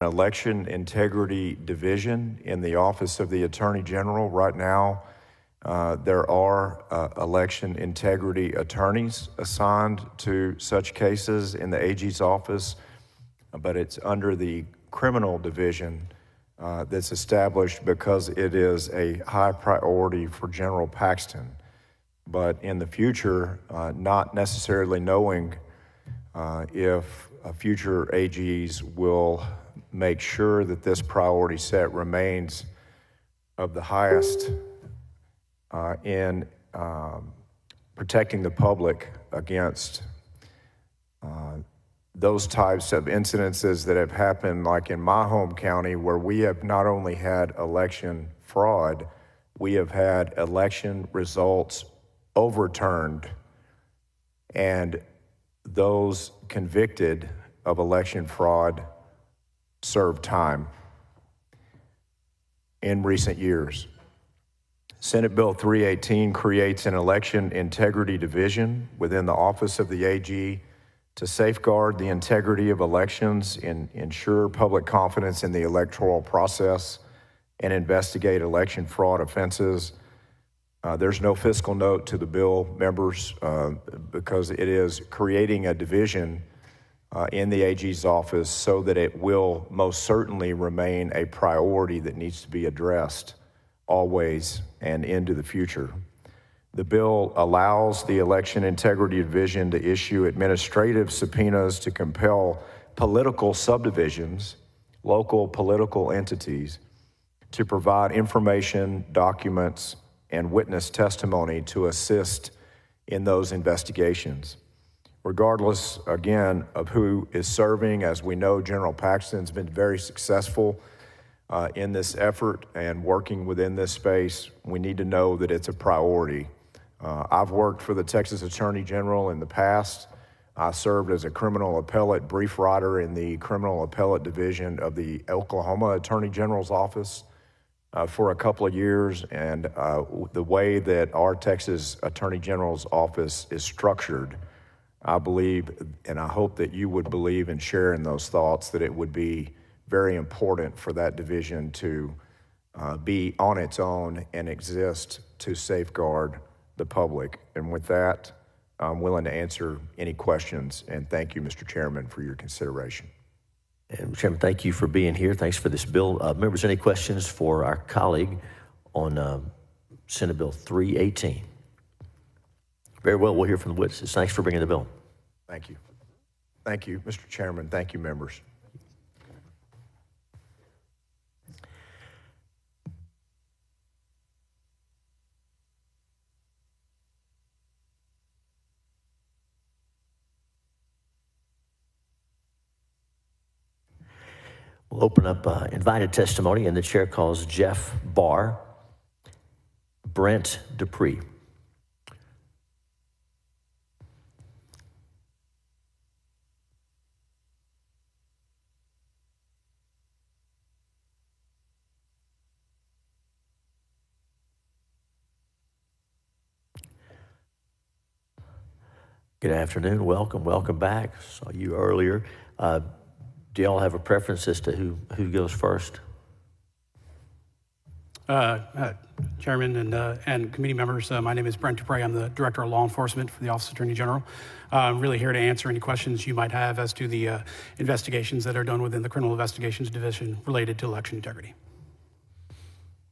Election Integrity Division in the Office of the Attorney General. Right now, there are election integrity attorneys assigned to such cases in the AG's office, but it's under the criminal division that's established because it is a high priority for General Paxton. But in the future, not necessarily knowing if future AGs will make sure that this priority set remains of the highest in protecting the public against those types of incidences that have happened, like in my home county, where we have not only had election fraud, we have had election results overturned, and those convicted of election fraud served time in recent years. Senate Bill 318 creates an election integrity division within the Office of the AG to safeguard the integrity of elections and ensure public confidence in the electoral process and investigate election fraud offenses. There's no fiscal note to the bill, members, because it is creating a division in the AG's office so that it will most certainly remain a priority that needs to be addressed always and into the future. The bill allows the Election Integrity Division to issue administrative subpoenas to compel political subdivisions, local political entities, to provide information, documents, and witness testimony to assist in those investigations. Regardless, again, of who is serving, as we know, General Paxton's been very successful in this effort and working within this space. We need to know that it's a priority. I've worked for the Texas Attorney General in the past. I served as a criminal appellate brief writer in the Criminal Appellate Division of the Oklahoma Attorney General's office for a couple of years, and the way that our Texas Attorney General's office is structured, I believe, and I hope that you would believe and share in those thoughts, that it would be very important for that division to be on its own and exist to safeguard the public. And with that, I'm willing to answer any questions, and thank you, Mr. Chairman, for your consideration. And Chairman, thank you for being here. Thanks for this bill. Members, any questions for our colleague on Senate Bill 318? Very well, we'll hear from the witnesses. Thanks for bringing the bill. Thank you. Thank you, Mr. Chairman. Thank you, members. We'll open up invited testimony, and the chair calls Jeff Barr, Brent Dupree. Good afternoon. Welcome back. Saw you earlier. Do y'all have a preference as to who goes first? Chairman and committee members, my name is Brent Dupree. I'm the Director of Law Enforcement for the Office of Attorney General. I'm really here to answer any questions you might have as to the investigations that are done within the Criminal Investigations Division related to election integrity.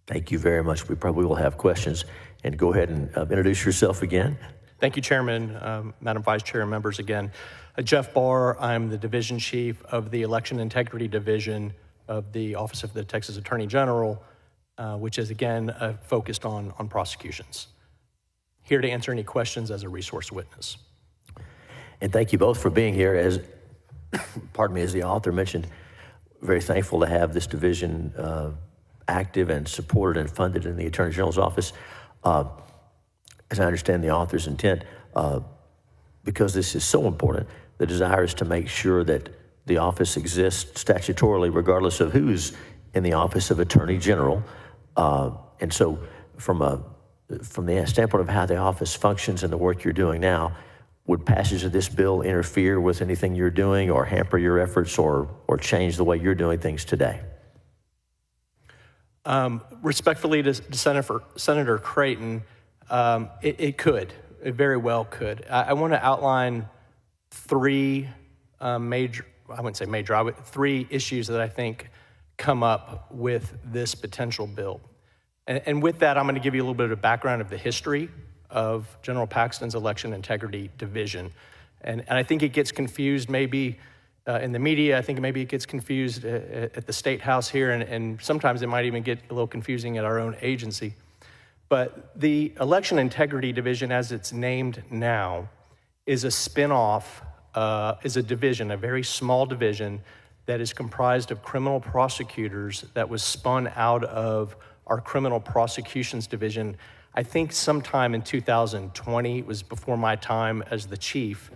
Thank you very much. We probably will have questions. And go ahead and introduce yourself again. Thank you, Chairman, Madam Vice Chair, and members again. Jeff Barr, I'm the Division Chief of the Election Integrity Division of the Office of the Texas Attorney General, which is, again, focused on prosecutions. Here to answer any questions as a resource witness. And thank you both for being here. As, pardon me, as the author mentioned, very thankful to have this division active and supported and funded in the Attorney General's office. As I understand the author's intent, because this is so important, the desire is to make sure that the office exists statutorily regardless of who's in the Office of Attorney General. And so from the standpoint of how the office functions and the work you're doing now, would passage of this bill interfere with anything you're doing or hamper your efforts or change the way you're doing things today? Respectfully to Senator Creighton, it could. It very well could. I want to outline three three issues that I think come up with this potential bill. And with that, I'm going to give you a little bit of background of the history of General Paxton's Election Integrity Division. And I think it gets confused maybe in the media. I think maybe it gets confused at the State House here, and sometimes it might even get a little confusing at our own agency. But the Election Integrity Division, as it's named now, is a spinoff, is a division, a very small division that is comprised of criminal prosecutors that was spun out of our Criminal Prosecutions Division. I think sometime in 2020, it was before my time as the chief,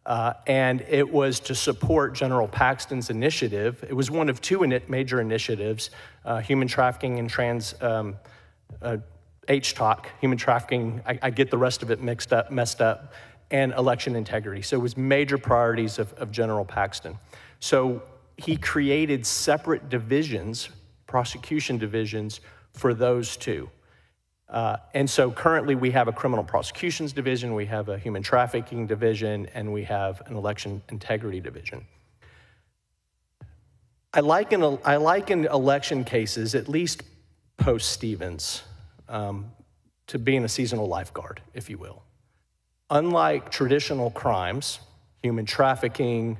and it was to support General Paxton's initiative. It was one of two major initiatives, human trafficking and HTOC, human trafficking, I get the rest of it messed up, and election integrity. So it was major priorities of General Paxton. So he created separate divisions, prosecution divisions, for those two. And so currently we have a criminal prosecutions division, we have a human trafficking division, and we have an election integrity division. I liken election cases, at least post-Stevens, to being a seasonal lifeguard, if you will. Unlike traditional crimes, human trafficking,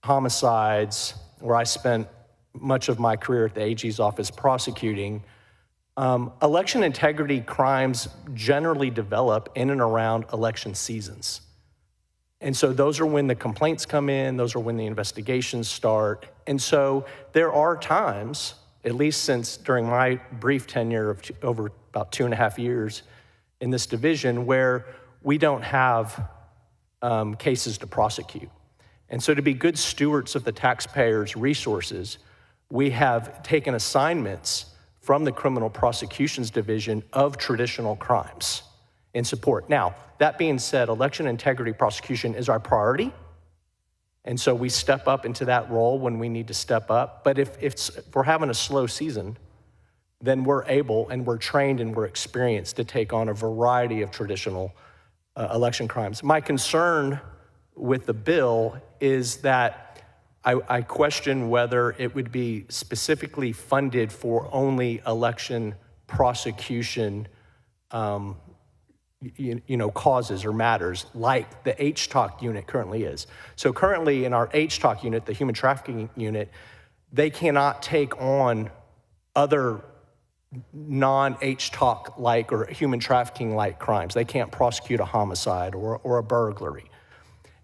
homicides, where I spent much of my career at the AG's office prosecuting, election integrity crimes generally develop in and around election seasons. And so those are when the complaints come in, those are when the investigations start. And so there are times, at least since during my brief tenure of over about 2.5 years in this division, where we don't have cases to prosecute. And so to be good stewards of the taxpayers' resources, we have taken assignments from the Criminal Prosecutions Division of traditional crimes in support. Now, that being said, election integrity prosecution is our priority, and so we step up into that role when we need to step up. But if we're having a slow season, then we're able and we're trained and we're experienced to take on a variety of traditional election crimes. My concern with the bill is that I question whether it would be specifically funded for only election prosecution causes or matters like the HTOC unit currently is. So currently in our HTOC unit, the human trafficking unit, they cannot take on other non-HTOC-like or human trafficking-like crimes. They can't prosecute a homicide or a burglary.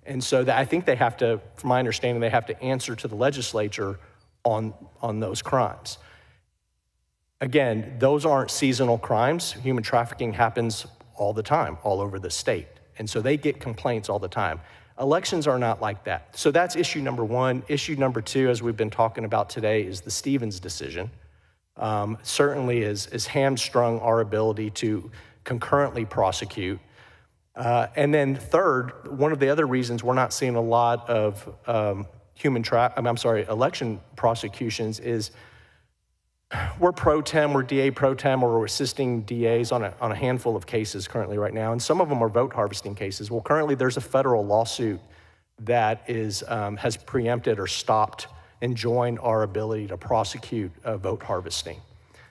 And so I think they have to, from my understanding, they have to answer to the legislature on those crimes. Again, those aren't seasonal crimes. Human trafficking happens all the time, all over the state. And so they get complaints all the time. Elections are not like that. So that's issue number one. Issue number two, as we've been talking about today, is the Stevens decision. Certainly has hamstrung our ability to concurrently prosecute. And then third, one of the other reasons we're not seeing a lot of election prosecutions is we're pro tem, we're DA pro tem, or we're assisting DAs on a handful of cases currently right now, and some of them are vote harvesting cases. Well, currently there's a federal lawsuit that has preempted or stopped and joined our ability to prosecute vote harvesting.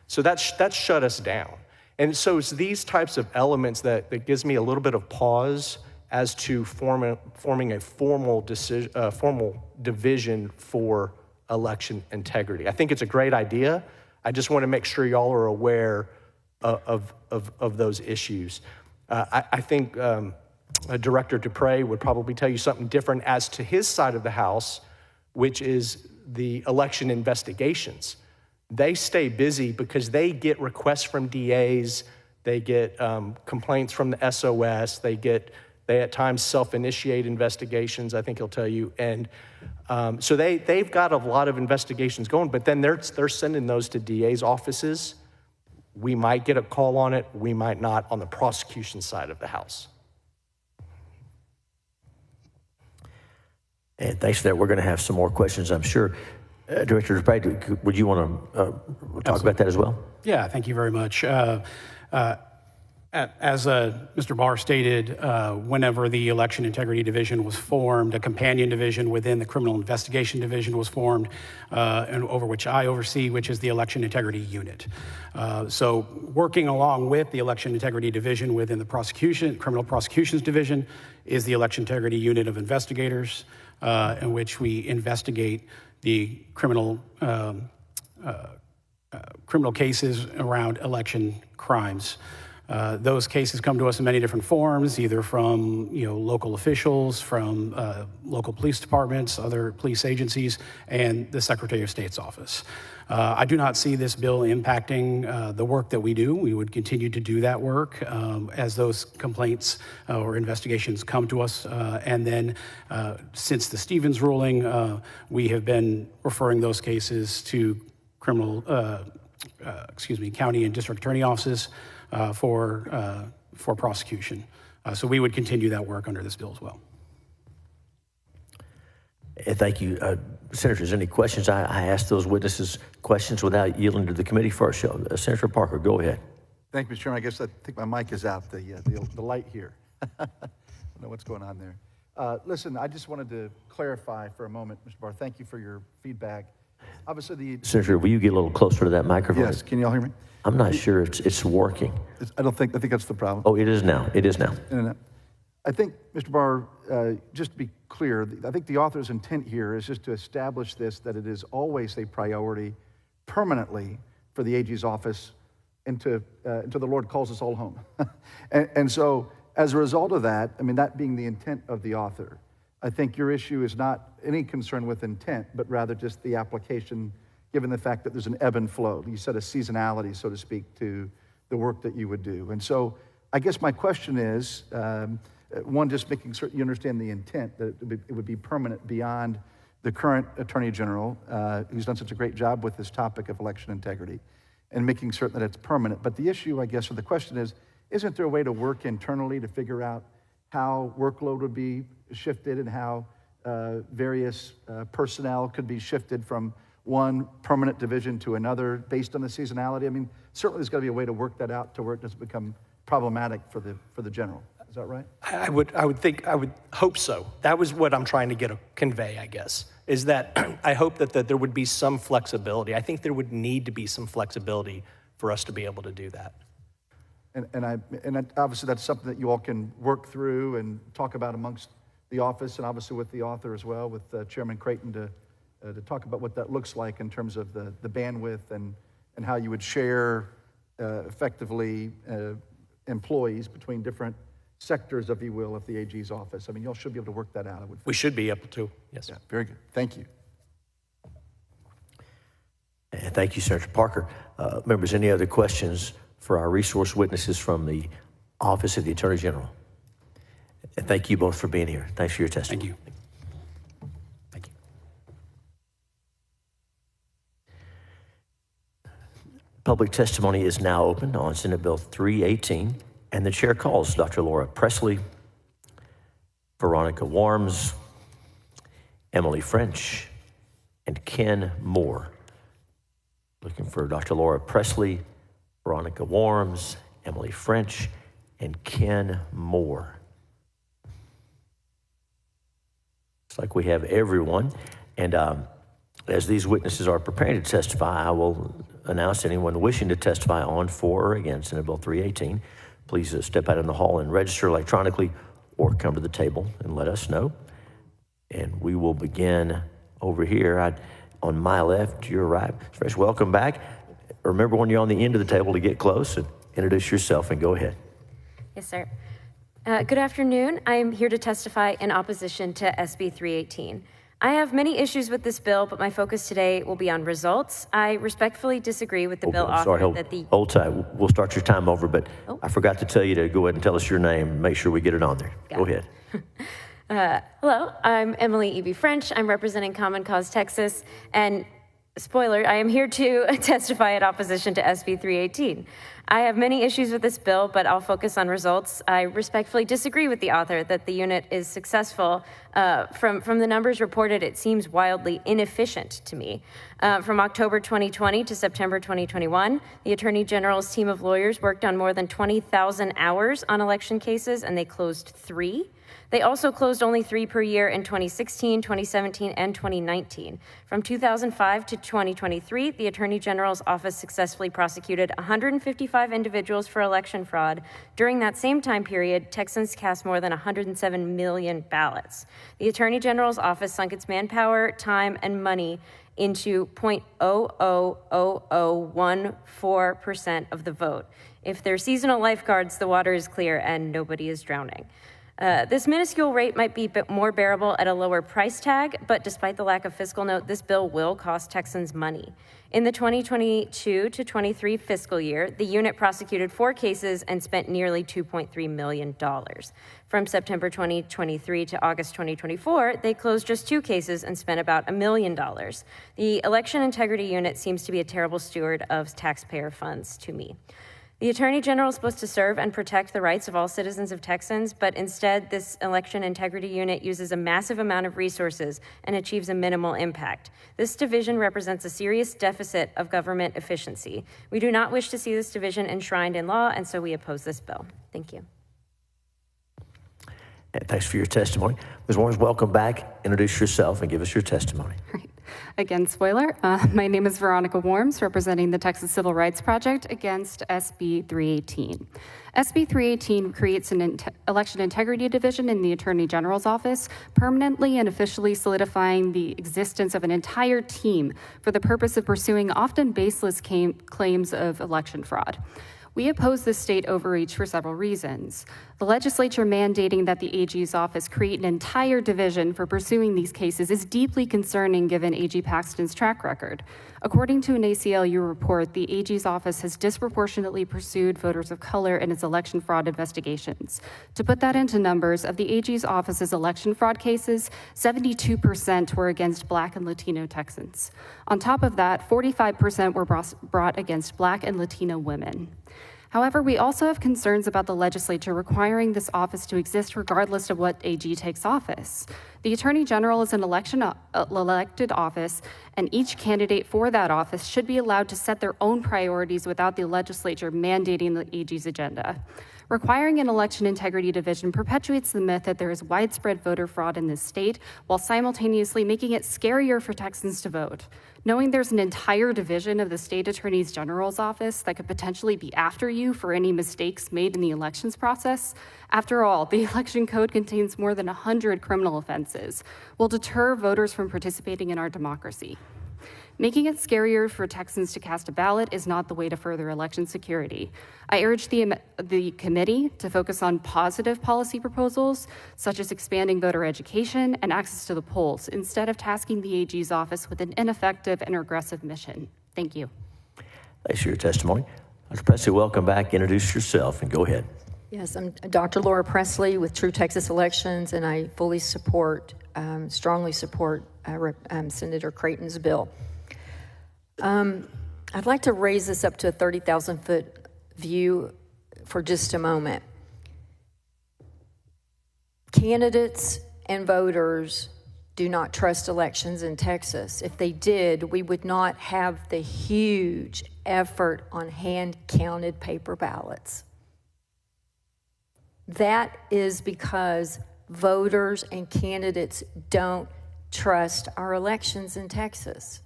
So that's shut us down. And so it's these types of elements that gives me a little bit of pause as to forming a formal division for election integrity. I think it's a great idea. I just want to make sure y'all are aware of those issues. I think Director Dupre would probably tell you something different as to his side of the house, which is the election investigations. They stay busy because they get requests from DAs, they get complaints from the SOS, they at times self-initiate investigations, I think he'll tell you. And so they've got a lot of investigations going, but then they're sending those to DA's offices. We might get a call on it, we might not on the prosecution side of the house. And thanks for that. We're going to have some more questions, I'm sure. Director Dupre, would you want to talk about that as well? Yeah, thank you very much. As Mr. Barr stated, whenever the Election Integrity Division was formed, a companion division within the Criminal Investigation Division was formed, and over which I oversee, which is the Election Integrity Unit. So working along with the Election Integrity Division within the Criminal Prosecutions Division is the Election Integrity Unit of Investigators, in which we investigate the criminal cases around election crimes. Those cases come to us in many different forms, either from local officials, from local police departments, other police agencies, and the Secretary of State's office. I do not see this bill impacting the work that we do. We would continue to do that work as those complaints or investigations come to us. And then since the Stevens ruling, we have been referring those cases to county and district attorney offices for prosecution. So we would continue that work under this bill as well. Thank you. Senators, any questions? I asked those witnesses questions without yielding to the committee first. Senator Parker, go ahead. Thank you, Mr. Chairman. I think my mic is out, the light here. I don't know what's going on there. Listen, I just wanted to clarify for a moment, Mr. Barr. Thank you for your feedback. Obviously, Senator, will you get a little closer to that microphone? Yes, can you all hear me? I'm not sure it's working. I think that's the problem. Oh, it is now. It is now. No. I think, Mr. Barr, just to be clear, I think the author's intent here is just to establish this, that it is always a priority permanently for the AG's office until the Lord calls us all home. and so as a result of that, I mean, that being the intent of the author, I think your issue is not any concern with intent, but rather just the application, given the fact that there's an ebb and flow. You said a seasonality, so to speak, to the work that you would do. And so I guess my question is, one, just making certain you understand the intent, that it would be permanent beyond the current Attorney General, who's done such a great job with this topic of election integrity, and making certain that it's permanent. But the issue, I guess, or the question is, isn't there a way to work internally to figure out how workload would be shifted and how various personnel could be shifted from one permanent division to another based on the seasonality? I mean, certainly there's got to be a way to work that out to where it doesn't become problematic for the general. Is that right? I would hope so. That was what I'm trying to convey, I guess, is that I hope that there would be some flexibility. I think there would need to be some flexibility for us to be able to do that. And obviously that's something that you all can work through and talk about amongst the office, and obviously with the author as well, with Chairman Creighton to talk about what that looks like in terms of the bandwidth and how you would share effectively employees between different sectors, if you will, of the AG's office. I mean, y'all should be able to work that out, I would think. We should be able to, yes. Yeah, very good. Thank you. And thank you, Senator Parker. Members, any other questions for our resource witnesses from the Office of the Attorney General? And thank you both for being here. Thanks for your testimony. Thank you. Thank you. Public testimony is now open on Senate Bill 318, and the chair calls Dr. Laura Presley, Veronica Warms, Emily French, and Ken Moore. Looking for Dr. Laura Presley, Veronica Warms, Emily French, and Ken Moore. Looks like we have everyone. And as these witnesses are preparing to testify, I will announce anyone wishing to testify on, for, or against Senate Bill 318. Please step out in the hall and register electronically or come to the table and let us know. And we will begin over here. On my left, your right. Fresh, welcome back. Remember when you're on the end of the table to get close and introduce yourself and go ahead. Yes, sir. Good afternoon. I am here to testify in opposition to SB 318. I have many issues with this bill, but my focus today will be on results. I respectfully disagree with the bill author that the... Hold tight. We'll start your time over, but I forgot to tell you to go ahead and tell us your name and make sure we get it on there. Go ahead. Hello, I'm Emily E.B. French. I'm representing Common Cause Texas, and Spoiler, I am here to testify in opposition to SB 318. I have many issues with this bill, but I'll focus on results. I respectfully disagree with the author that the unit is successful. From the numbers reported, it seems wildly inefficient to me. From October 2020 to September 2021, the Attorney General's team of lawyers worked on more than 20,000 hours on election cases, and they closed 3. They also closed only 3 per year in 2016, 2017, and 2019. From 2005 to 2023, the Attorney General's office successfully prosecuted 155 individuals for election fraud. During that same time period, Texans cast more than 107 million ballots. The Attorney General's office sunk its manpower, time, and money into 0.00014% of the vote. If they're seasonal lifeguards, the water is clear and nobody is drowning. This minuscule rate might be a bit more bearable at a lower price tag, but despite the lack of fiscal note, this bill will cost Texans money. In the 2022 to 23 fiscal year, the unit prosecuted 4 cases and spent nearly $2.3 million. From September 2023 to August 2024, they closed just 2 cases and spent about $1 million. The election integrity unit seems to be a terrible steward of taxpayer funds to me. The Attorney General is supposed to serve and protect the rights of all citizens of Texans, but instead this election integrity unit uses a massive amount of resources and achieves a minimal impact. This division represents a serious deficit of government efficiency. We do not wish to see this division enshrined in law, and so we oppose this bill. Thank you. And thanks for your testimony. Ms. Warren, welcome back. Introduce yourself and give us your testimony. Right. Again, spoiler, my name is Veronica Worms, representing the Texas Civil Rights Project against SB 318. SB 318 creates an election integrity division in the Attorney General's office, permanently and officially solidifying the existence of an entire team for the purpose of pursuing often baseless claims of election fraud. We oppose this state overreach for several reasons. The legislature mandating that the AG's office create an entire division for pursuing these cases is deeply concerning given AG Paxton's track record. According to an ACLU report, the AG's office has disproportionately pursued voters of color in its election fraud investigations. To put that into numbers, of the AG's office's election fraud cases, 72% were against Black and Latino Texans. On top of that, 45% were brought against Black and Latino women. However, we also have concerns about the legislature requiring this office to exist regardless of what AG takes office. The Attorney General is an elected office, and each candidate for that office should be allowed to set their own priorities without the legislature mandating the AG's agenda. Requiring an election integrity division perpetuates the myth that there is widespread voter fraud in this state, while simultaneously making it scarier for Texans to vote. Knowing there's an entire division of the state attorney general's office that could potentially be after you for any mistakes made in the elections process, after all, the election code contains more than 100 criminal offenses, will deter voters from participating in our democracy. Making it scarier for Texans to cast a ballot is not the way to further election security. I urge the committee to focus on positive policy proposals, such as expanding voter education and access to the polls, instead of tasking the AG's office with an ineffective and regressive mission. Thank you. Thanks for your testimony. Dr. Presley, welcome back. Introduce yourself and go ahead. Yes, I'm Dr. Laura Presley with True Texas Elections, and I fully support, strongly support Senator Creighton's bill. I'd like to raise this up to a 30,000-foot view for just a moment. Candidates and voters do not trust elections in Texas. If they did, we would not have the huge effort on hand-counted paper ballots. That is because voters and candidates don't trust our elections in Texas.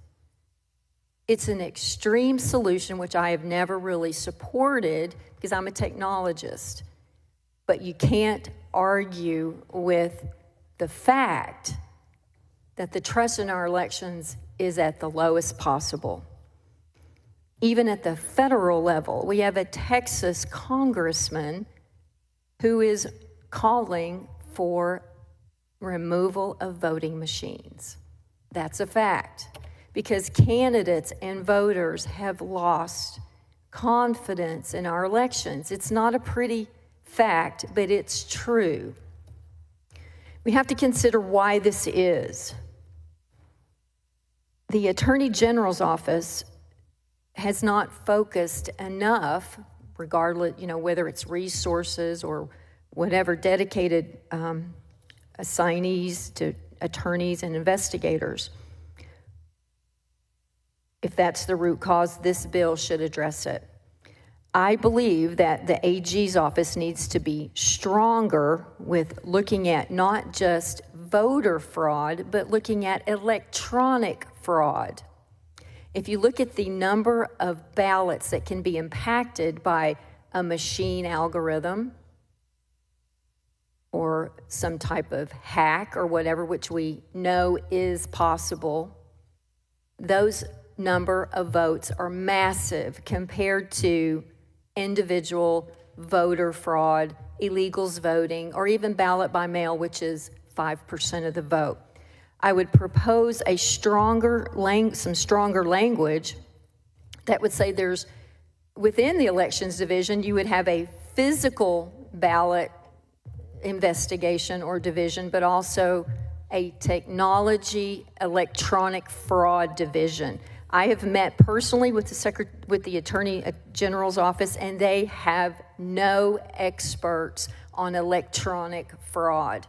It's an extreme solution, which I have never really supported because I'm a technologist. But you can't argue with the fact that the trust in our elections is at the lowest possible. Even at the federal level, we have a Texas congressman who is calling for removal of voting machines. That's a fact. Because candidates and voters have lost confidence in our elections. It's not a pretty fact, but it's true. We have to consider why this is. the Attorney General's office has not focused enough, regardless, whether it's resources or whatever, dedicated assignees to attorneys and investigators. If that's the root cause, this bill should address it. I believe that the AG's office needs to be stronger with looking at not just voter fraud, but looking at electronic fraud. If you look at the number of ballots that can be impacted by a machine algorithm or some type of hack or whatever, which we know is possible, those number of votes are massive compared to individual voter fraud, illegals voting, or even ballot by mail, which is 5% of the vote. I would propose some stronger language that would say within the elections division, you would have a physical ballot investigation or division, but also a technology electronic fraud division. I have met personally with the Attorney General's office, and they have no experts on electronic fraud.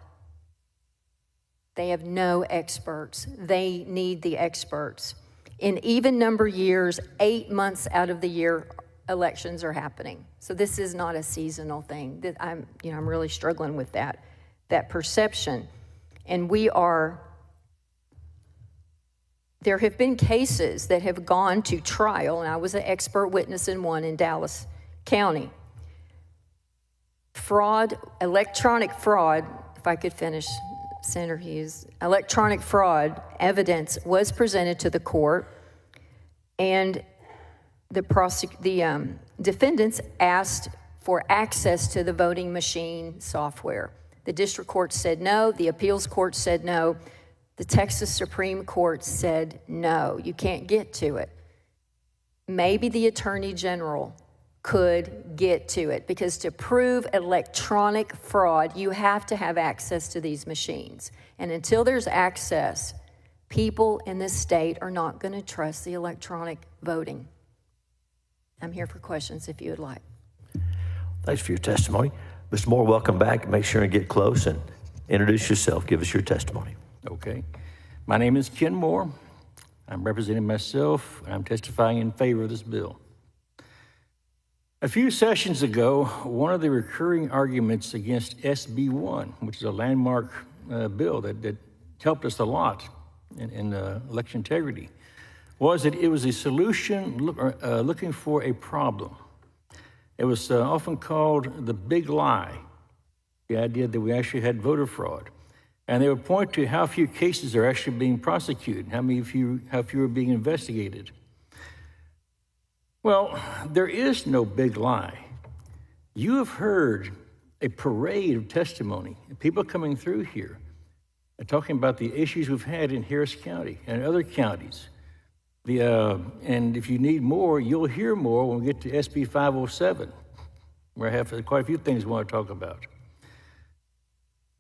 They have no experts. They need the experts. In even number years, 8 months out of the year, elections are happening. So this is not a seasonal thing. I'm really struggling with that perception. And there have been cases that have gone to trial, and I was an expert witness in one in Dallas County. Fraud, electronic fraud, if I could finish, Senator Hughes, electronic fraud evidence was presented to the court, and the defendants asked for access to the voting machine software. The district court said no, the appeals court said no, the Texas Supreme Court said no, you can't get to it. Maybe the Attorney General could get to it, because to prove electronic fraud, you have to have access to these machines. And until there's access, people in this state are not going to trust the electronic voting. I'm here for questions if you would like. Thanks for your testimony. Mr. Moore, welcome back. Make sure and get close and introduce yourself. Give us your testimony. Okay. My name is Ken Moore. I'm representing myself, and I'm testifying in favor of this bill. A few sessions ago, one of the recurring arguments against SB1, which is a landmark bill that helped us a lot in election integrity, was that it was a solution looking for a problem. It was often called the big lie, the idea that we actually had voter fraud. And they would point to how few cases are actually being prosecuted, how few are being investigated. Well, there is no big lie. You have heard a parade of testimony, people coming through here and talking about the issues we've had in Harris County and other counties. And if you need more, you'll hear more when we get to SB507, where I have quite a few things we want to talk about.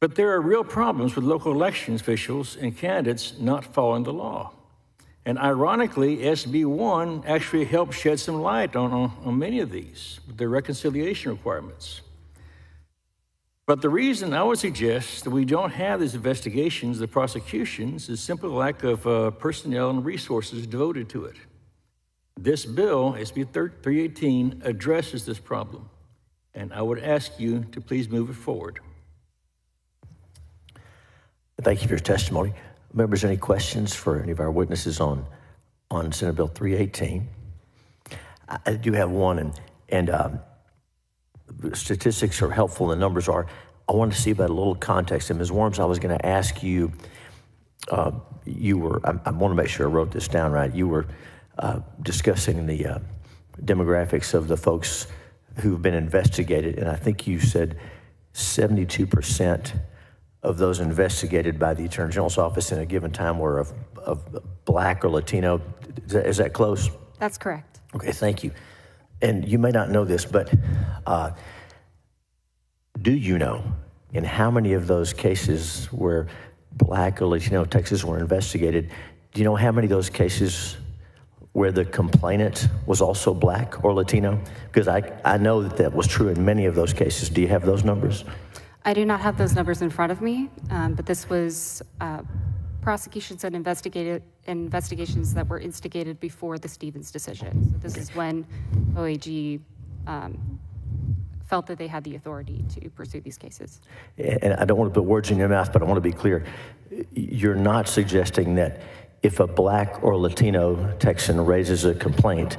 But there are real problems with local election officials and candidates not following the law. And ironically, SB1 actually helped shed some light on many of these, with their reconciliation requirements. But the reason I would suggest that we don't have these investigations, the prosecutions, is simply lack of personnel and resources devoted to it. This bill, SB318, addresses this problem, and I would ask you to please move it forward. Thank you for your testimony. Members, any questions for any of our witnesses on Senate Bill 318? I do have one, and statistics are helpful, the numbers are. I wanted to see about a little context. And Ms. Worms, I was going to ask you, I want to make sure I wrote this down right. You were discussing the demographics of the folks who've been investigated, and I think you said 72% of those investigated by the Attorney General's office in a given time were of Black or Latino. Is that close? That's correct. Okay, thank you. And you may not know this, but do you know in how many of those cases where Black or Latino Texas were investigated, Do you know how many of those cases where the complainant was also black or Latino? Because I know that that was true in many of those cases. Do you have those numbers? I do not have those numbers in front of me, but this was prosecutions and investigations that were instigated before the Stevens decision. So this is when OAG felt that they had the authority to pursue these cases. And I don't want to put words in your mouth, but I want to be clear. You're not suggesting that if a black or Latino Texan raises a complaint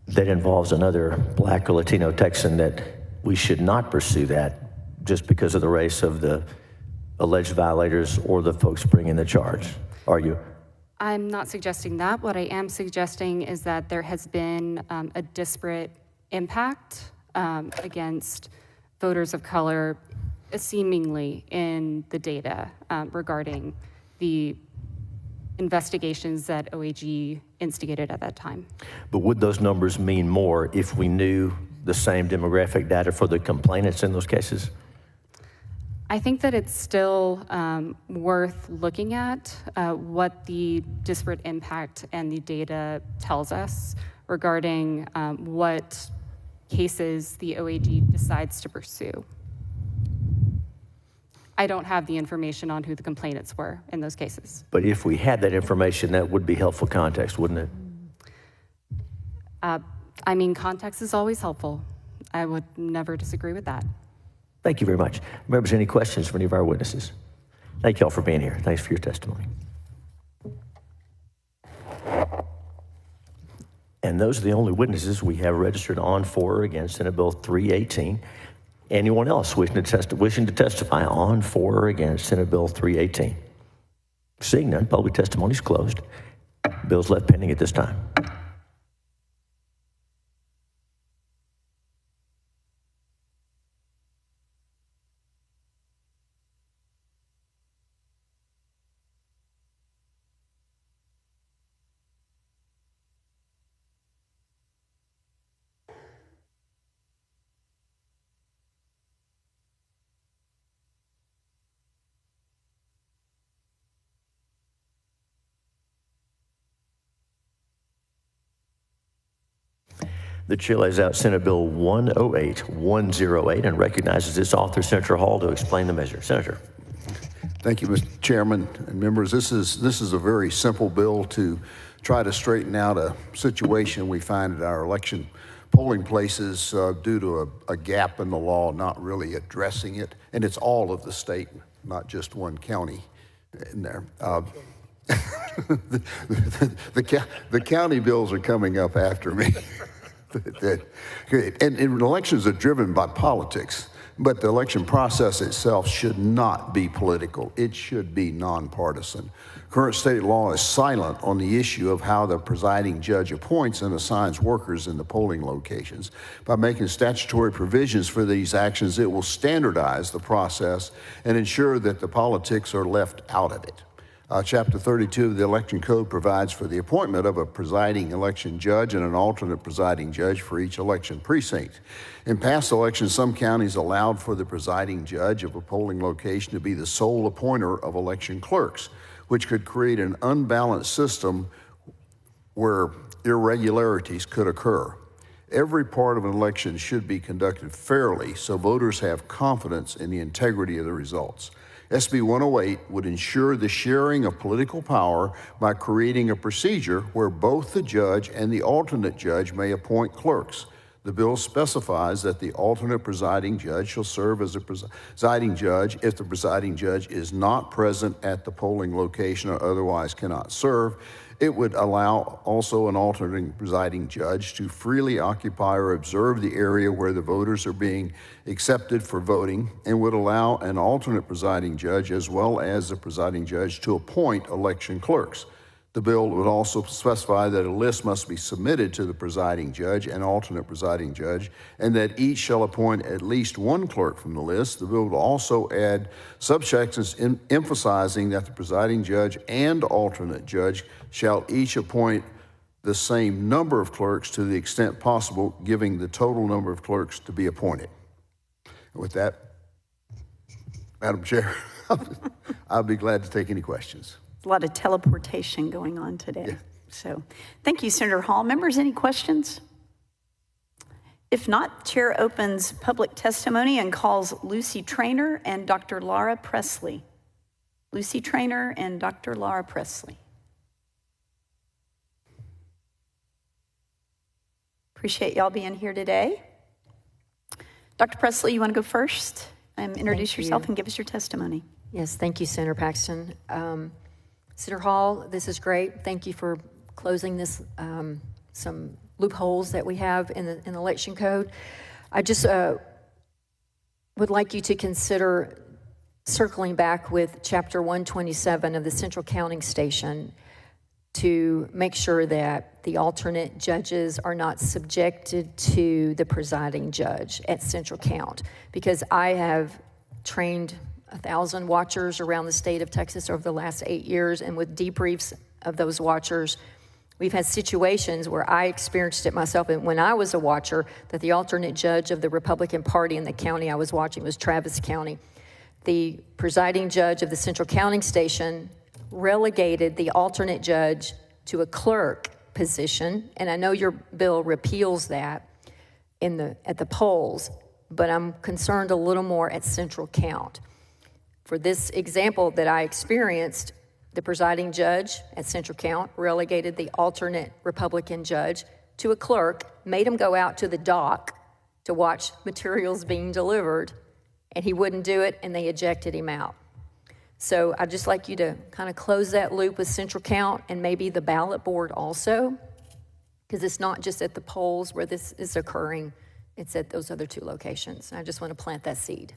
that involves another black or Latino Texan, that we should not pursue that just because of the race of the alleged violators or the folks bringing the charge, are you? I'm not suggesting that. What I am suggesting is that there has been a disparate impact against voters of color, seemingly in the data regarding the investigations that OAG instigated at that time. But would those numbers mean more if we knew the same demographic data for the complainants in those cases? I think that it's still worth looking at what the disparate impact and the data tells us regarding what cases the OAG decides to pursue. I don't have the information on who the complainants were in those cases. But if we had that information, that would be helpful context, wouldn't it? I mean, context is always helpful. I would never disagree with that. Thank you very much. Members, any questions for any of our witnesses? Thank you all for being here. Thanks for your testimony. And those are the only witnesses we have registered on, for, or against Senate Bill 318. Anyone else wishing to testify on, for, or against Senate Bill 318? Seeing none, public testimony is closed. Bill's left pending at this time. The chair lays out Senate Bill 108 and recognizes its author, Senator Hall, to explain the measure. Senator. Thank you, Mr. Chairman and members. This is a very simple bill to try to straighten out a situation we find at our election polling places due to a gap in the law, not really addressing it. And it's all of the state, not just one county in there. The county bills are coming up after me. And elections are driven by politics, but the election process itself should not be political. It should be nonpartisan. Current state law is silent on the issue of how the presiding judge appoints and assigns workers in the polling locations. By making statutory provisions for these actions, it will standardize the process and ensure that the politics are left out of it. Chapter 32 of the Election Code provides for the appointment of a presiding election judge and an alternate presiding judge for each election precinct. In past elections, some counties allowed for the presiding judge of a polling location to be the sole appointer of election clerks, which could create an unbalanced system where irregularities could occur. Every part of an election should be conducted fairly so voters have confidence in the integrity of the results. SB 108 would ensure the sharing of political power by creating a procedure where both the judge and the alternate judge may appoint clerks. The bill specifies that the alternate presiding judge shall serve as a presiding judge if the presiding judge is not present at the polling location or otherwise cannot serve. It would allow also an alternate presiding judge to freely occupy or observe the area where the voters are being accepted for voting, and would allow an alternate presiding judge as well as the presiding judge to appoint election clerks. The bill would also specify that a list must be submitted to the presiding judge and alternate presiding judge, and that each shall appoint at least one clerk from the list. The bill would also add subsections emphasizing that the presiding judge and alternate judge shall each appoint the same number of clerks to the extent possible, giving the total number of clerks to be appointed. With that, Madam Chair, I'll be glad to take any questions. a lot of teleportation going on today. So thank you, Senator Hall. Members, any questions? If not, Chair opens public testimony and calls Lucy Traynor and Dr. Laura Presley. Lucy Traynor and Dr. Laura Presley. Appreciate y'all being here today. Dr. Presley, you want to go first and introduce yourself and give us your testimony? Yes, thank you, Senator Paxton. Senator Hall, this is great. Thank you for closing this, some loopholes that we have in the election code. I just would like you to consider circling back with Chapter 127 of the Central Counting Station to make sure that the alternate judges are not subjected to the presiding judge at Central Count, because I have trained 1,000 watchers around the state of Texas over the last 8 years, and with debriefs of those watchers, we've had situations where I experienced it myself, and when I was a watcher, that the alternate judge of the Republican Party in the county I was watching was Travis County. The presiding judge of the Central Counting Station relegated the alternate judge to a clerk position, and I know your bill repeals that at the polls, but I'm concerned a little more at Central Count. For this example that I experienced, the presiding judge at Central Count relegated the alternate Republican judge to a clerk, made him go out to the dock to watch materials being delivered, and he wouldn't do it, and they ejected him out. So I'd just like you to kind of close that loop with Central Count and maybe the ballot board also, because it's not just at the polls where this is occurring, it's at those other two locations. I just want to plant that seed.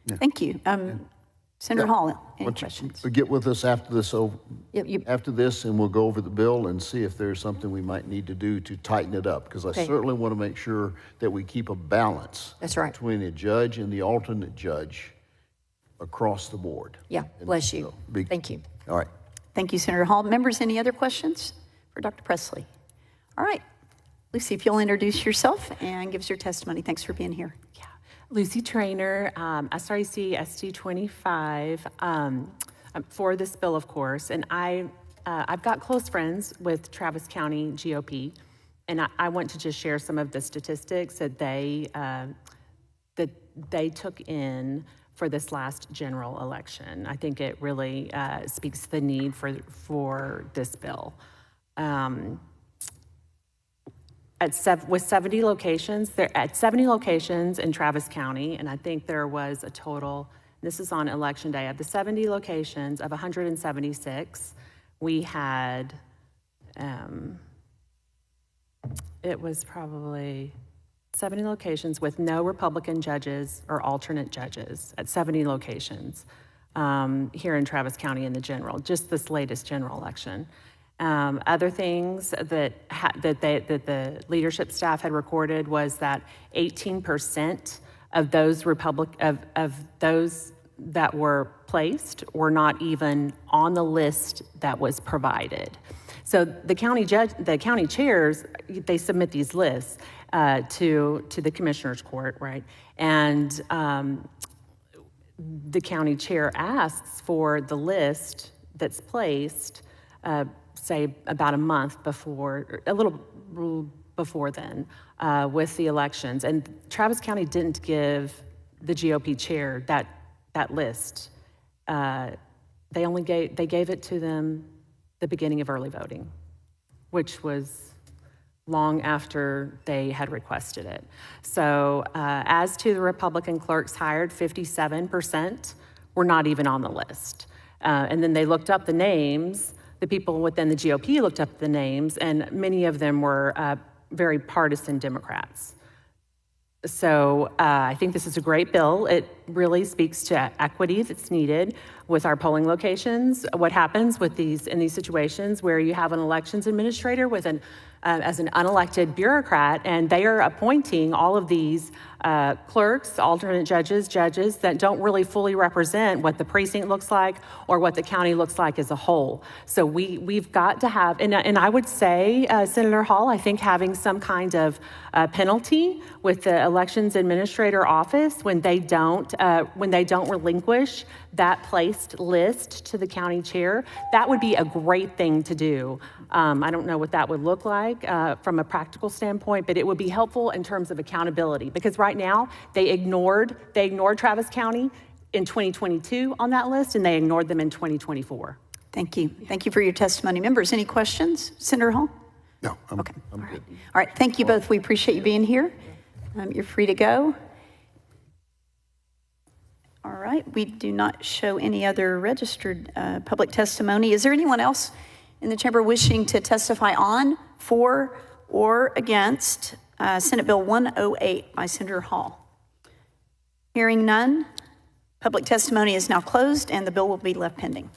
Thank you. Senator Hall, any questions? Get with us after this, Yep, after this, and we'll go over the bill and see if there's something we might need to do to tighten it up, because I certainly want to make sure that we keep a balance. That's right. Between the judge and the alternate judge across the board. Yeah, bless you. Thank you. All right. Thank you, Senator Hall. Members, any other questions for Dr. Presley? All right. Lucy, if you'll introduce yourself and give us your testimony. Thanks for being here. Yeah. Lucy Traynor, SRC SD25, for this bill, of course. And I've got close friends with Travis County GOP, and I want to just share some of the statistics that they took in for this last general election. I think it really speaks to the need for this bill. With 70 locations, they're at 70 locations in Travis County, and I think there was a total, this is on election day, of the 70 locations of 176, we had, it was probably 70 locations with no Republican judges or alternate judges at 70 locations here in Travis County in the general, just this latest general election. Other things that the leadership staff had recorded was that 18% of those of those that were placed were not even on the list that was provided. So the county chairs, they submit these lists to the commissioner's court, right? And the county chair asks for the list that's placed, say about a month before, a little before then, with the elections. And Travis County didn't give the GOP chair that list. They gave it to them the beginning of early voting, which was long after they had requested it. So as to the Republican clerks hired, 57% were not even on the list. And then they looked up the names, the people within the GOP looked up the names, and many of them were very partisan Democrats. So I think this is a great bill. It really speaks to equity that's needed with our polling locations. What happens with in these situations where you have an elections administrator with as an unelected bureaucrat, and they are appointing all of these clerks, alternate judges, judges that don't really fully represent what the precinct looks like or what the county looks like as a whole. So we've got to have, and I would say, Senator Hall, I think having some kind of penalty with the elections administrator office when they don't relinquish that placed list to the county chair, that would be a great thing to do. I don't know what that would look like from a practical standpoint, but it would be helpful in terms of accountability, because right now they ignored Travis County in 2022 on that list, and they ignored them in 2024. Thank you. Thank you for your testimony. Members, any questions? Senator Hall? No, I'm Okay. good. All right. Thank you both. We appreciate you being here. You're free to go. All right. We do not show any other registered public testimony. Is there anyone else in the chamber wishing to testify on, for, or against Senate Bill 108 by Senator Hall? Hearing none, public testimony is now closed and the bill will be left pending.